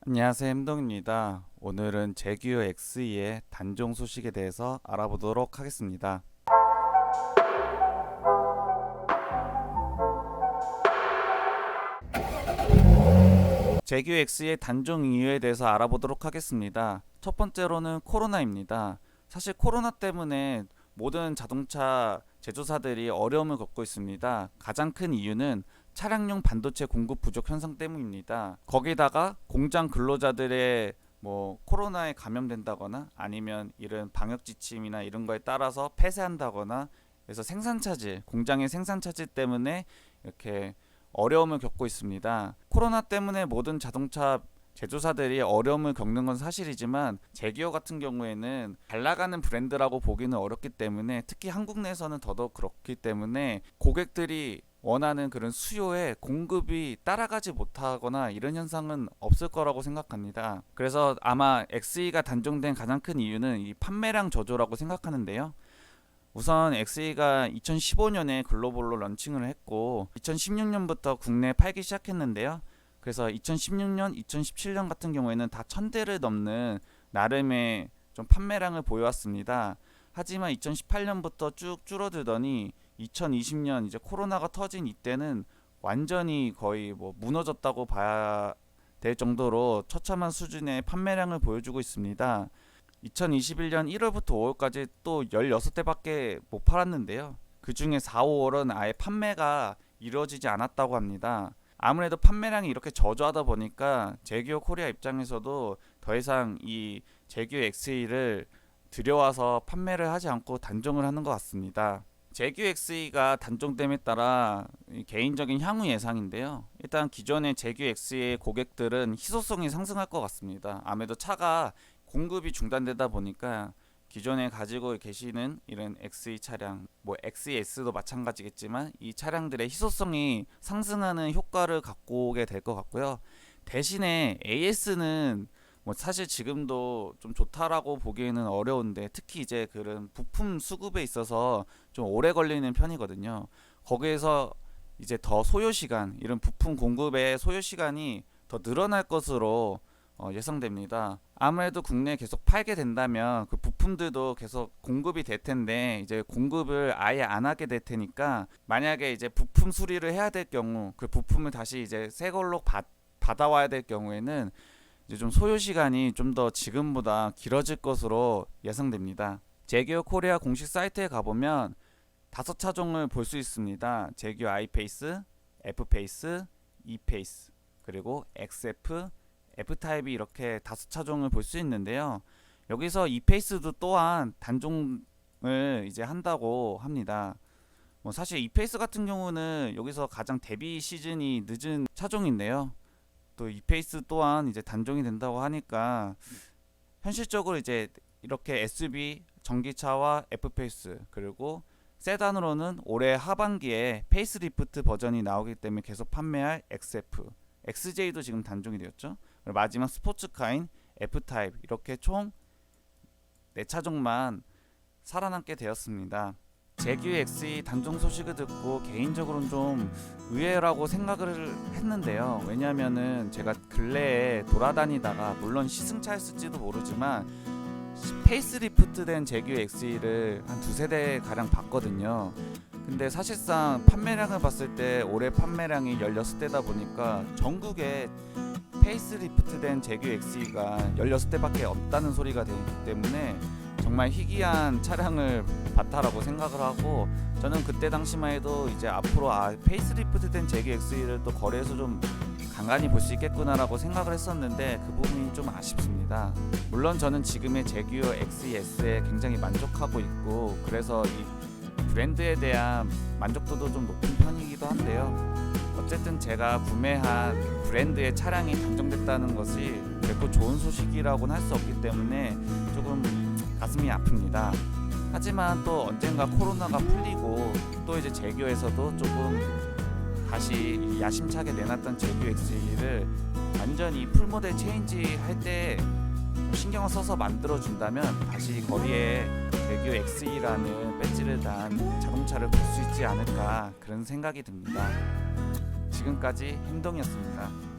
안녕하세요, 햄동입니다. 오늘은 제규어 X의 단종 소식에 대해서 알아보도록 하겠습니다. 제규어 X의 단종 이유에 대해서 알아보도록 하겠습니다. 첫 번째로는 코로나입니다. 사실 코로나 때문에 모든 자동차 제조사들이 어려움을 겪고 있습니다. 가장 큰 이유는 차량용 반도체 공급 부족 현상 때문입니다. 거기다가 공장 근로자들의 코로나에 감염된다거나 아니면 이런 방역 지침이나 이런 거에 따라서 폐쇄한다거나 그래서 생산 차질, 공장의 생산 차질 때문에 이렇게 어려움을 겪고 있습니다. 코로나 때문에 모든 자동차 제조사들이 어려움을 겪는 건 사실이지만 제기어 같은 경우에는 잘 나가는 브랜드라고 보기는 어렵기 때문에 특히 한국 내에서는 더더욱 그렇기 때문에 고객들이 원하는 그런 수요에 공급이 따라가지 못하거나 이런 현상은 없을 거라고 생각합니다. 그래서 아마 XE가 단종된 가장 큰 이유는 이 판매량 저조라고 생각하는데요. 우선 XE가 2015년에 글로벌로 런칭을 했고 2016년부터 국내에 팔기 시작했는데요. 그래서 2016년, 2017년 같은 경우에는 다 1000대를 넘는 나름의 좀 판매량을 보여왔습니다. 하지만 2018년부터 쭉 줄어들더니 2020년 이제 코로나가 터진 이때는 완전히 거의 무너졌다고 봐야 될 정도로 처참한 수준의 판매량을 보여주고 있습니다. 2021년 1월부터 5월까지 또 16대밖에 못 팔았는데요. 그 중에 4, 5월은 아예 판매가 이루어지지 않았다고 합니다. 아무래도 판매량이 이렇게 저조하다 보니까 제규어 코리아 입장에서도 더 이상 이 제규어 XE를 들여와서 판매를 하지 않고 단종을 하는 것 같습니다. 제규어 XE가 단종됨에 따라 개인적인 향후 예상인데요. 일단 기존의 제규어 XE의 고객들은 희소성이 상승할 것 같습니다. 아무래도 차가 공급이 중단되다 보니까 기존에 가지고 계시는 이런 XE 차량, XES도 마찬가지겠지만 이 차량들의 희소성이 상승하는 효과를 갖고 오게 될 것 같고요. 대신에 AS는 사실 지금도 좀 좋다라고 보기에는 어려운데 특히 이제 그런 부품 수급에 있어서 좀 오래 걸리는 편이거든요. 거기에서 이제 더 소요 시간, 이런 부품 공급의 소요 시간이 더 늘어날 것으로 예상됩니다. 아무래도 국내에 계속 팔게 된다면 그 부품들도 계속 공급이 될 텐데 이제 공급을 아예 안 하게 될 테니까 만약에 이제 부품 수리를 해야 될 경우 그 부품을 다시 이제 새 걸로 받아와야 될 경우에는 이제 좀 소요 시간이 좀 더 지금보다 길어질 것으로 예상됩니다. 제규어 코리아 공식 사이트에 가보면 5차종을 볼 수 있습니다. 제규어 I-페이스, F-페이스, E-페이스, 그리고 XF, F타입이 이렇게 5차종을 볼 수 있는데요. 여기서 E-페이스도 또한 단종을 이제 한다고 합니다. 사실 E-페이스 같은 경우는 여기서 가장 데뷔 시즌이 늦은 차종인데요. 또 E-페이스 또한 이제 단종이 된다고 하니까 현실적으로 이제 이렇게 SUV 전기차와 F페이스 그리고 세단으로는 올해 하반기에 페이스리프트 버전이 나오기 때문에 계속 판매할 XF, XJ도 지금 단종이 되었죠. 그리고 마지막 스포츠카인 F타입 이렇게 총 4차종만 살아남게 되었습니다. 제규어 XE 단종 소식을 듣고 개인적으로는 좀 의외라고 생각을 했는데요. 왜냐하면은 제가 근래에 돌아다니다가 물론 시승차였을지도 모르지만 페이스리프트된 제규어 XE를 한 2-3대 가량 봤거든요. 근데 사실상 판매량을 봤을 때 올해 판매량이 16대다 보니까 전국에 페이스리프트된 제규어 XE가 16대밖에 없다는 소리가 되기 때문에 정말 희귀한 차량을 봤다라고 생각을 하고 저는 그때 당시만 해도 이제 앞으로 페이스리프트된 제규어 XE를 또 거리에서 좀 간간히 볼 수 있겠구나라고 생각을 했었는데 그 부분이 좀 아쉽습니다. 물론 저는 지금의 제규어 XES에 굉장히 만족하고 있고 그래서 이 브랜드에 대한 만족도도 좀 높은 편이기도 한데요. 어쨌든 제가 구매한 브랜드의 차량이 단종됐다는 것이 결코 좋은 소식이라고는 할 수 없기 때문에 조금 가슴이 아픕니다. 하지만 또 언젠가 코로나가 풀리고 또 이제 제규어에서도 조금 다시 야심차게 내놨던 제규어 XE를 완전히 풀모델 체인지 할 때 신경을 써서 만들어준다면 다시 거리에 제규어 XE라는 배지를 단 자동차를 볼 수 있지 않을까 그런 생각이 듭니다. 지금까지 행동이었습니다.